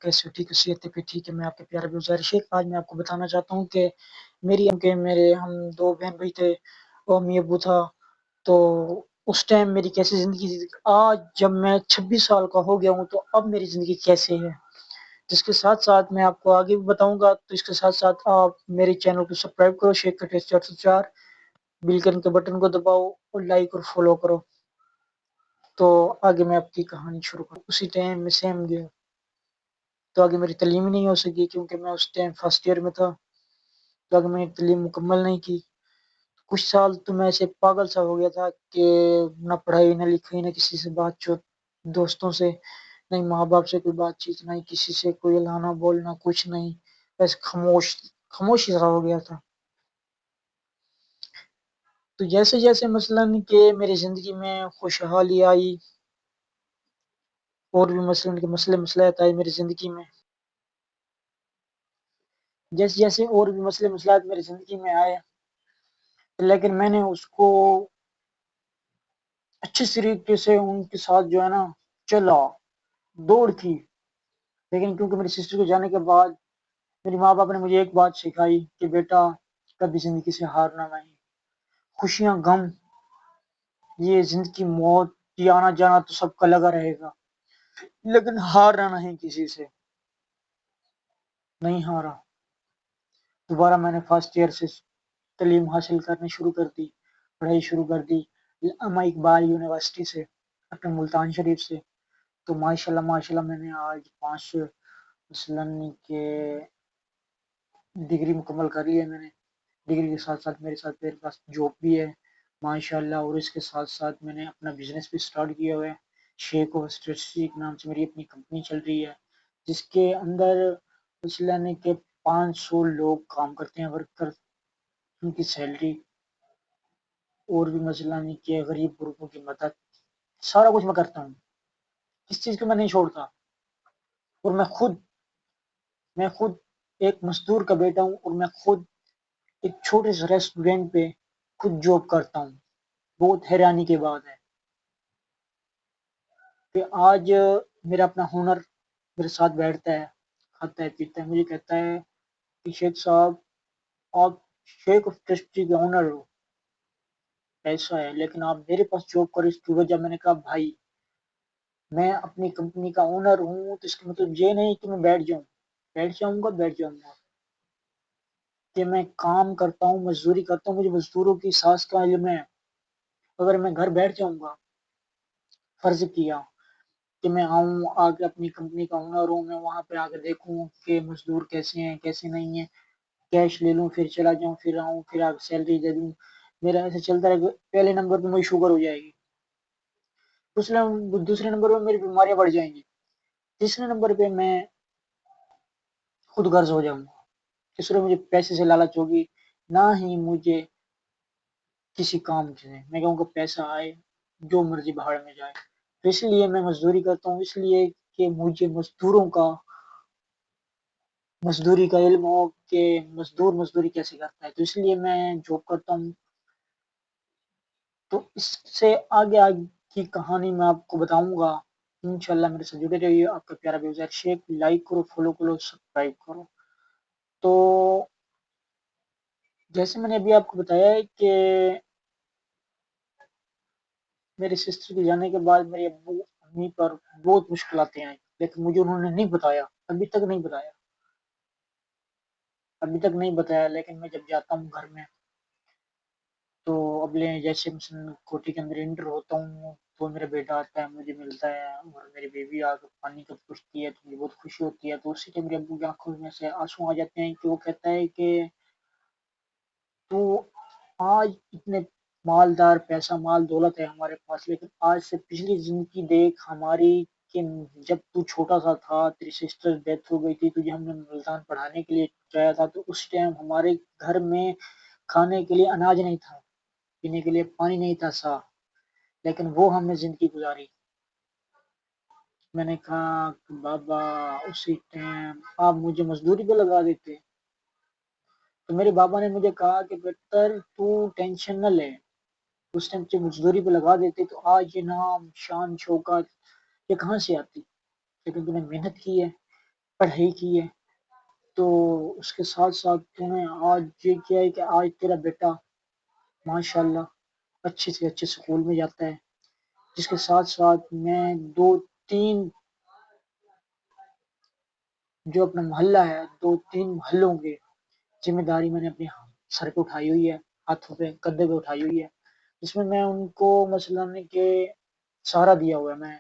कैसे हो? ठीक हो? सेहत पे ठीक है? मैं आपका प्यारा व्यूअर शेख। आज मैं आपको बताना चाहता हूँ कि मेरे हम 2 बहन-भाई थे और अम्मी-अब्बू था। तो उस टाइम मेरी कैसी ज़िंदगी थी, आज जब मैं 26 साल का हो गया हूँ, तो अब मेरी ज़िंदगी कैसे है? जिसके साथ-साथ मैं आपको आगे भी बताऊँगा, तो इसके साथ-साथ आप मेरे चैनल को सब्सक्राइब करो, शेख का टेस्ट 404, बेल आइकन के बटन को दबाओ और लाइक और फॉलो करो। तो आगे मैं आपकी कहानी शुरू करूँ। उसी टाइम में सेम गया। तो आगे मेरी तालीम ही नहीं हो सकी क्योंकि मैं उस टाइम फर्स्ट ईयर में था, तो आगे मैंने तालीम मुकम्मल नहीं की। कुछ साल तो मैं ऐसे पागल सा हो गया था कि ना पढ़ाई, ना लिखाई, ना किसी से बातचीत, दोस्तों से, नहीं माँ-बाप से कोई बातचीत, ना ही किसी से कोई लाना बोलना, कुछ नहीं, बस खामोशी सा हो गया था। तो जैसे-जैसे मसलन कि मेरी ज़िंदगी में खुशहाली आई और भी मसलन के मसले-मसलाहत आए मेरी ज़िंदगी में, जैसे-जैसे और भी मसले-मसलाहत मेरी ज़िंदगी में आए, लेकिन मैंने उसको अच्छे तरीके से उनके साथ जो है ना चला, दौड़ की। लेकिन क्योंकि मेरी सिस्टर के जाने के बाद मेरे माँ-बाप ने मुझे एक बात सिखाई कि बेटा कभी ज़िंदगी से हारना नहीं। खुशियाँ, गम, ये ज़िंदगी, मौत, ये आना-जाना तो सबका लगा रहेगा, लेकिन हारना नहीं किसी से। नहीं हारा। दोबारा मैंने फर्स्ट ईयर से तालीम हासिल करनी शुरू कर दी, पढ़ाई शुरू कर दी, अल्लामा इकबाल यूनिवर्सिटी से, अपने मुल्तान शरीफ से। तो माशाल्लाह मैंने आज 5 मसलन के डिग्री मुकम्मल कर ली है मैंने। डिग्री के साथ-साथ मेरे पास जॉब भी है माशाल्लाह, और इसके साथ-साथ मैंने अपना बिज़नेस भी स्टार्ट किया हुआ है। शेख ऑफ स्ट्रेटजी के नाम से मेरी अपनी कंपनी चल रही है, जिसके अंदर मसलन के 500 लोग काम करते हैं, वर्कर, उनकी सैलरी और भी मसलन के गरीब ग्रुपों की मदद, सारा कुछ मैं करता हूँ। किस चीज़ को मैं नहीं छोड़ता। और मैं खुद एक मज़दूर का बेटा हूँ और मैं खुद एक छोटे से रेस्टोरेंट पे खुद जॉब करता हूँ। बहुत हैरानी की बात है कि आज मेरा अपना हुनर मेरे साथ बैठता है, खाता है, पीता है, मुझे कहता है कि शेख साहब आप शेख ऑफ ट्रस्टी के ओनर हो, ऐसा है, लेकिन आप मेरे पास जॉब करो इसकी वजह। मैंने कहा भाई मैं अपनी कंपनी का ओनर हूँ तो इसका मतलब ये नहीं कि मैं बैठ जाऊंगा कि मैं काम करता हूँ, मजदूरी करता हूँ, मुझे मजदूरों की सांस का इल्म है। अगर मैं घर बैठ जाऊंगा, फर्ज किया कि मैं आऊँ आके अपनी कंपनी का ओनर हूँ, मैं वहां पे आके देखूं कि मजदूर कैसे हैं कैसे नहीं है, कैश ले लूं फिर चला जाऊं, फिर आऊं, फिर आके सैलरी दे दूं, मेरा ऐसे चलता रहेगा। पहले नंबर पे मुझे शुगर हो जाएगी, दूसरे नंबर पे मेरी बीमारियां बढ़ जाएंगी, तीसरे नंबर पे मैं खुद गर्ज हो जाऊंगा। तीसरे मुझे पैसे से लालच होगी, ना ही मुझे किसी काम से। मैं कहूँगा पैसा आए जो मर्जी भाड़ में जाए। तो इसलिए मैं मजदूरी करता हूँ, इसलिए कि मुझे मजदूरी का इल्म हो कि मजदूर मजदूरी कैसे करता है, तो इसलिए मैं जॉब करता हूँ। तो इससे आगे आगे की कहानी मैं आपको बताऊंगा। इंशाल्लाह मेरे साथ जुड़े रहिए। आपका प्यारा व्यूअर शेख, लाइक करो, फॉलो करो, सब्सक्राइब करो। तो जैसे मैंने अभी आपको बताया है कि मेरे सिस्टर के जाने के बाद मेरे अब्बू अम्मी पर बहुत मुश्किलातें आई, लेकिन मुझे उन्होंने नहीं बताया, अभी तक नहीं बताया। लेकिन मैं जब जाता हूँ घर में, तो अगले जैसे कोठी के अंदर एंटर होता हूँ, तो मेरा बेटा आता है, मुझे मिलता है, और मेरी बेबी आकर पानी कब पूछती है तो मुझे बहुत खुशी होती है। तो उसी टाइम मेरे अब्बू की आंखों में से आंसू आ जाते हैं कि वो कहता है कि तू आज इतने मालदार, पैसा माल दौलत है हमारे पास, लेकिन आज से पिछली जिंदगी देख हमारी, कि जब तू छोटा सा था, तेरी सिस्टर डेथ हो गई थी, तुझे हमने मुल्तान पढ़ाने के लिए जाया था, तो उस टाइम हमारे घर में खाने के लिए अनाज नहीं था, पीने के लिए पानी नहीं था साफ, लेकिन वो हमने जिंदगी गुजारी। मैंने कहा कि बाबा उसी टाइम आप मुझे मजदूरी पे लगा देते। तो मेरे बाबा ने मुझे कहा कि बेटर तू टेंशन न ले, उस टाइम से मजदूरी पे लगा देते तो आज ये नाम शान शौकत ये कहाँ से आती, लेकिन तूने मेहनत की है, پڑھائی کی ہے، تو اس کے ساتھ ساتھ تمہیں آج یہ کیا ہے کہ آج تیرا بیٹا ماشاءاللہ اچھے سے اچھے اسکول میں جاتا ہے، جس کے ساتھ ساتھ میں دو تین جو اپنا محلہ ہے، دو تین محلوں کے ذمہ داری میں نے اپنے سر پہ اٹھائی ہوئی ہے، ہاتھوں پہ کندھے پہ اٹھائی ہوئی ہے، جس میں ان کو مثلاً کہ سہارا دیا ہوا ہے۔ میں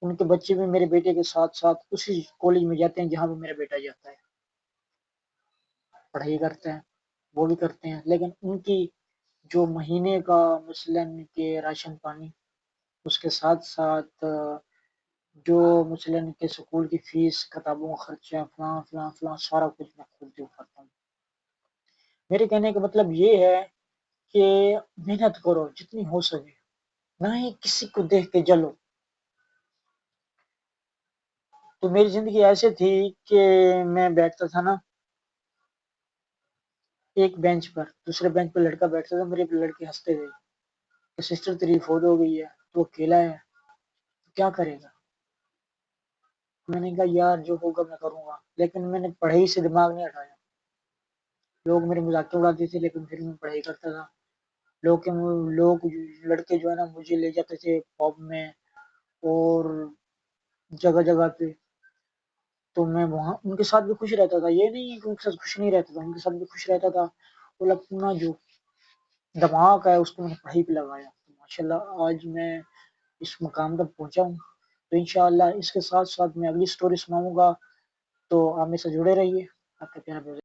ان کے بچے بھی میرے بیٹے کے ساتھ ساتھ اسی کالج میں جاتے ہیں جہاں پہ میرا بیٹا جاتا ہے، پڑھائی کرتے ہیں، وہ بھی کرتے ہیں، لیکن ان کی جو مہینے کا مثلاً کہ راشن پانی، اس کے ساتھ ساتھ جو مثلاً کہ اسکول کی فیس، کتابوں کا خرچہ، فلاں فلاں فلاں سارا کچھ میں خود دے کرتا ہوں۔ میرے کہنے کا مطلب یہ ہے کہ محنت کرو جتنی ہو سکے، نہ ہی کسی کو دیکھ کے جلو۔ تو میری زندگی ایسے تھی کہ میں بیٹھتا تھا نا ایک بینچ پر، دوسرے بینچ پر لڑکا بیٹھتا تھا، میرے لڑکے ہنستے تھے کہ سسٹر تیری فوت ہو گئی ہے تو اکیلا ہے، کیا کرے گا؟ میں نے کہا یار جو ہوگا میں کروں گا، لیکن میں نے پڑھائی سے دماغ نہیں ہٹایا۔ لوگ میرے مذاق اڑاتے تھے لیکن پھر میں پڑھائی کرتا تھا۔ لوگ لڑکے جو ہے نا مجھے لے جاتے تھے پب میں اور جگہ جگہ پہ، تو میں وہاں ان کے ساتھ بھی خوش رہتا تھا، یہ نہیں ہے کہ ان کے ساتھ خوش نہیں رہتا تھا، ان کے ساتھ بھی خوش رہتا تھا۔ وہ اپنا جو دماغ ہے اس کو میں نے پڑھائی پہ لگایا، ماشاء اللہ آج میں اس مقام تک پہنچا ہوں۔ تو انشاءاللہ اس کے ساتھ ساتھ میں اگلی سٹوری سناؤں گا، تو آپ میں سے جڑے رہیے۔ آپ کا پیارا